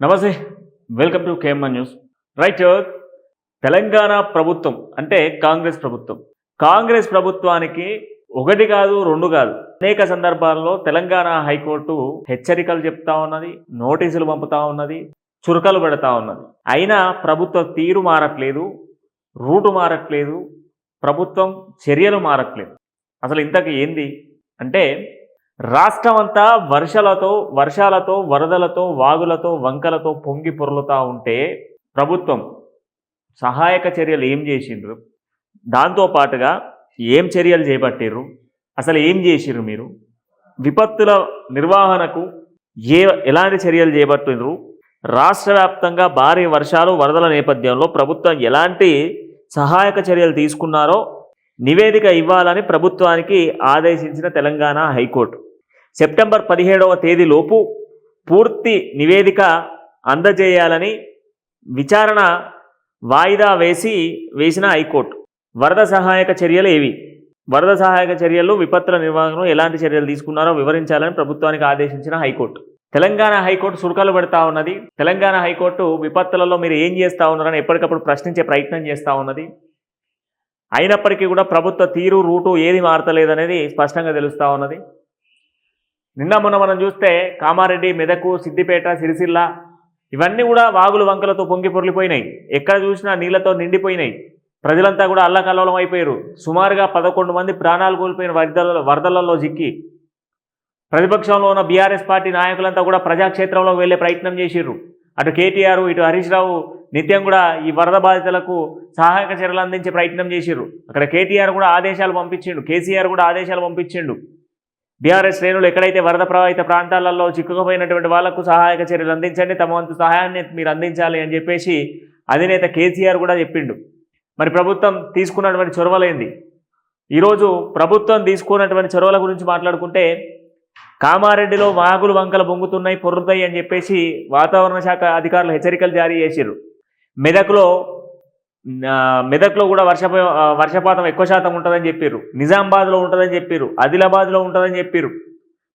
నమస్తే. Welcome to KMR news. Right. Telangana ప్రభుత్వం అంటే కాంగ్రెస్ ప్రభుత్వం. కాంగ్రెస్ ప్రభుత్వానికి ఒకటి కాదు, రెండు కాదు, అనేక సందర్భాల్లో తెలంగాణ హైకోర్టు హెచ్చరికలు చెప్తా ఉన్నది, నోటీసులు పంపుతా ఉన్నది, చురకలు పెడతా ఉన్నది. అయినా ప్రభుత్వ తీరు మారట్లేదు, రూటు మారట్లేదు, ప్రభుత్వం చర్యలు మారట్లేదు. అసలు ఇంతకు ఏంది అంటే రాష్ట్రం అంతా వర్షాలతో వరదలతో వాగులతో వంకలతో పొంగి పొర్లుతూ ఉంటే ప్రభుత్వం సహాయక చర్యలు ఏం చేసిండ్రు, దాంతోపాటుగా ఏం చర్యలు చేపట్టిర్రు, అసలు ఏం చేసిర్రు, మీరు విపత్తుల నిర్వహణకు ఎలాంటి చర్యలు చేపట్టిర్రు, రాష్ట్ర వ్యాప్తంగా భారీ వర్షాలు వరదల నేపథ్యంలో ప్రభుత్వం ఎలాంటి సహాయక చర్యలు తీసుకున్నారో నివేదిక ఇవ్వాలని ప్రభుత్వానికి ఆదేశించిన తెలంగాణ హైకోర్టు సెప్టెంబర్ 17వ తేదీలోపు పూర్తి నివేదిక అందజేయాలని విచారణ వాయిదా వేసిన హైకోర్టు. వరద సహాయక చర్యలు ఏవి, వరద సహాయక చర్యలు విపత్తుల నిర్వహణలో ఎలాంటి చర్యలు తీసుకున్నారో వివరించాలని ప్రభుత్వానికి ఆదేశించిన హైకోర్టు. తెలంగాణ హైకోర్టు సురకలు పెడతా ఉన్నది. తెలంగాణ హైకోర్టు విపత్తులలో మీరు ఏం చేస్తూ ఉన్నారని ఎప్పటికప్పుడు ప్రశ్నించే ప్రయత్నం చేస్తూ ఉన్నది. అయినప్పటికీ కూడా ప్రభుత్వ తీరు రూటు ఏది మారతలేదనేది స్పష్టంగా తెలుస్తూ ఉన్నది. నిన్న మొన్న మనం చూస్తే కామారెడ్డి, మెదకు, సిద్దిపేట, సిరిసిల్ల ఇవన్నీ కూడా వాగులు వంకలతో పొంగి పొర్లిపోయినాయి. ఎక్కడ చూసినా నీళ్లతో నిండిపోయినాయి. ప్రజలంతా కూడా అల్లకల్లోలం అయిపోయారు. సుమారుగా 11 మంది ప్రాణాలు కోల్పోయిన వరదలలో చిక్కి ప్రతిపక్షంలో ఉన్న బీఆర్ఎస్ పార్టీ నాయకులంతా కూడా ప్రజాక్షేత్రంలోకి వెళ్లే ప్రయత్నం చేసిర్రు. అటు కేటీఆర్, ఇటు హరీష్ రావు నిత్యం కూడా ఈ వరద బాధితులకు సహాయక చర్యలు అందించే ప్రయత్నం చేసిర్రు. అక్కడ కేటీఆర్ కూడా ఆదేశాలు పంపించిండు, కేసీఆర్ కూడా ఆదేశాలు పంపించిండు. బీఆర్ఎస్ శ్రేణులు ఎక్కడైతే వరద ప్రభావిత ప్రాంతాలలో చిక్కుకుపోయినటువంటి వాళ్లకు సహాయక చర్యలు అందించండి, తమ వంతు సహాయాన్ని మీరు అందించాలి అని చెప్పేసి అధినేత కేసీఆర్ కూడా చెప్పిండు. మరి ప్రభుత్వం తీసుకున్నటువంటి చొరవలేంది? ఈరోజు ప్రభుత్వం తీసుకున్నటువంటి చొరవల గురించి మాట్లాడుకుంటే కామారెడ్డిలో వాగులు వంకలు పొంగుతున్నాయి, పొర్రుతాయి అని చెప్పేసి వాతావరణ శాఖ అధికారులు హెచ్చరికలు జారీ చేసిర్రు. మెదక్లో కూడా వర్షపాతం ఎక్కువ శాతం ఉంటుందని చెప్పారు. నిజామాబాద్లో ఉంటుందని చెప్పారు. ఆదిలాబాద్లో ఉంటుందని చెప్పారు.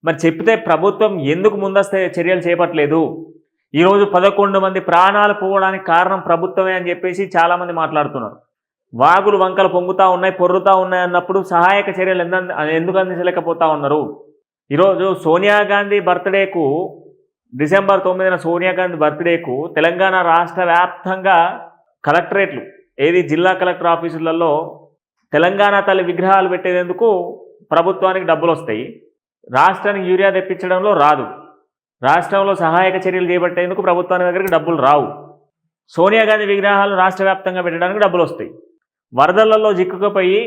మరి చెప్తే ప్రభుత్వం ఎందుకు ముందస్తు చర్యలు చేపట్టలేదు? ఈరోజు 11 మంది ప్రాణాలు పోవడానికి కారణం ప్రభుత్వమే అని చెప్పేసి చాలామంది మాట్లాడుతున్నారు. వాగులు వంకలు పొంగుతూ ఉన్నాయి, పొర్రుతూ ఉన్నాయి అన్నప్పుడు సహాయక చర్యలు ఎందుకు అందించలేకపోతా ఉన్నారు? ఈరోజు సోనియా గాంధీ బర్త్డేకు, డిసెంబర్ 9న సోనియా గాంధీ బర్త్డేకు తెలంగాణ రాష్ట్ర వ్యాప్తంగా కలెక్టరేట్లు, జిల్లా కలెక్టర్ ఆఫీసులలో తెలంగాణ తల్లి విగ్రహాలు పెట్టేందుకు ప్రభుత్వానికి డబ్బులు వస్తాయి. రాష్ట్రానికి యూరియా తెప్పించడంలో రాదు. రాష్ట్రంలో సహాయక చర్యలు చేపట్టేందుకు ప్రభుత్వానికి దగ్గరికి డబ్బులు రావు. సోనియా గాంధీ విగ్రహాలు రాష్ట్ర వ్యాప్తంగా పెట్టడానికి డబ్బులు వస్తాయి. వరదలలో చిక్కుకుపోయి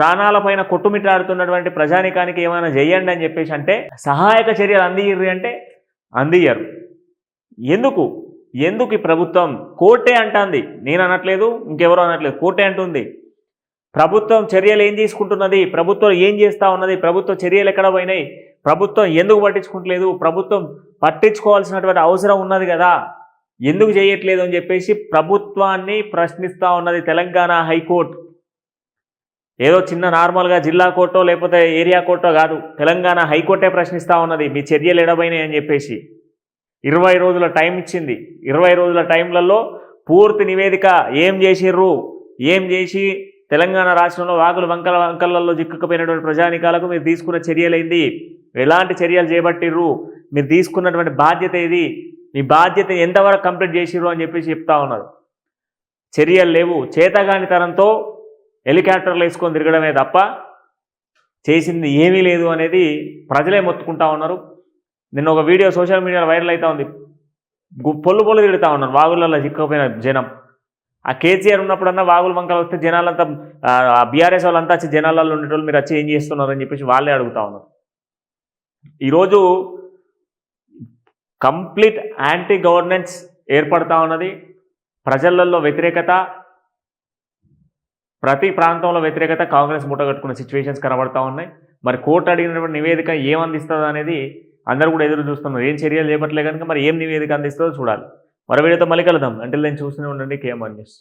ప్రాణాలపైన కొట్టుమిట్టాడుతున్నటువంటి ప్రజానికానికి ఏమైనా చేయండి అని చెప్పేసి అంటే సహాయక చర్యలు అందియ్యరు అంటే అందియ్యరు. ఎందుకు ఈ ప్రభుత్వం? కోర్టే అంటుంది, నేను అనట్లేదు, ఇంకెవరో అనట్లేదు, కోర్టే అంటుంది. ప్రభుత్వం చర్యలు ఏం తీసుకుంటున్నది, ప్రభుత్వం ఏం చేస్తూ ఉన్నది, ప్రభుత్వ చర్యలు ఎక్కడ పోయినాయి, ప్రభుత్వం ఎందుకు పట్టించుకుంటలేదు, ప్రభుత్వం పట్టించుకోవాల్సినటువంటి అవసరం ఉన్నది కదా, ఎందుకు చేయట్లేదు అని చెప్పేసి ప్రభుత్వాన్ని ప్రశ్నిస్తూ ఉన్నది తెలంగాణ హైకోర్టు. ఏదో చిన్న నార్మల్గా జిల్లా కోర్టో లేకపోతే ఏరియా కోర్టో కాదు, తెలంగాణ హైకోర్టే ప్రశ్నిస్తూ ఉన్నది మీ చర్యలు ఎడబోయినాయి అని చెప్పేసి. 20 రోజుల టైం ఇచ్చింది. 20 రోజుల టైంలలో పూర్తి నివేదిక ఏం చేసి తెలంగాణ రాష్ట్రంలో వాగులు వంకలలో చిక్కుకుపోయినటువంటి ప్రజానికాలకు మీరు తీసుకున్న చర్యలేంది, ఎలాంటి చర్యలు చేపట్టిర్రు, మీరు తీసుకున్నటువంటి బాధ్యత ఏది, మీ బాధ్యత ఎంతవరకు కంప్లీట్ చేసిర్రు అని చెప్పేసి చెప్తా ఉన్నారు. చర్యలు లేవు. చేతగానితనంతో హెలికాప్టర్లు వేసుకొని తిరగడమే తప్ప చేసింది ఏమీ లేదు అనేది ప్రజలే మొత్తుకుంటా ఉన్నారు. నిన్న ఒక వీడియో సోషల్ మీడియాలో వైరల్ అవుతా ఉంది. పొల్లు తిడుతూ ఉన్నారు వాగులలో చిక్కుపోయిన జనం. ఆ కేసీఆర్ ఉన్నప్పుడన్నా వాగులు వంకలు వస్తే జనాలంతా బీఆర్ఎస్ వాళ్ళంతా వచ్చి జనాలలో ఉండేటోళ్ళు మీరు వచ్చి ఏం చేస్తున్నారని చెప్పేసి వాళ్ళే అడుగుతా ఉన్నారు. ఈరోజు కంప్లీట్ యాంటీ గవర్నెన్స్ ఏర్పడతా ఉన్నది. ప్రజలలో వ్యతిరేకత, ప్రతి ప్రాంతంలో వ్యతిరేకత, కాంగ్రెస్ మూటగట్టుకున్న సిచ్యువేషన్స్ కనబడతా ఉన్నాయి. మరి కోర్టు అడిగినటువంటి నివేదిక ఏమందిస్తుంది అనేది అందరూ కూడా ఎదురు చూస్తున్నారు. ఏం చర్యలు చేపట్టలే కనుక మరి ఏం నివేదిక అందిస్తుందో చూడాలి. మరో వీడియోతో మళ్ళీ కలుద్దాం. అంటిల్ దెన్ చూస్తూనే ఉండండి కేఎంఆర్ న్యూస్.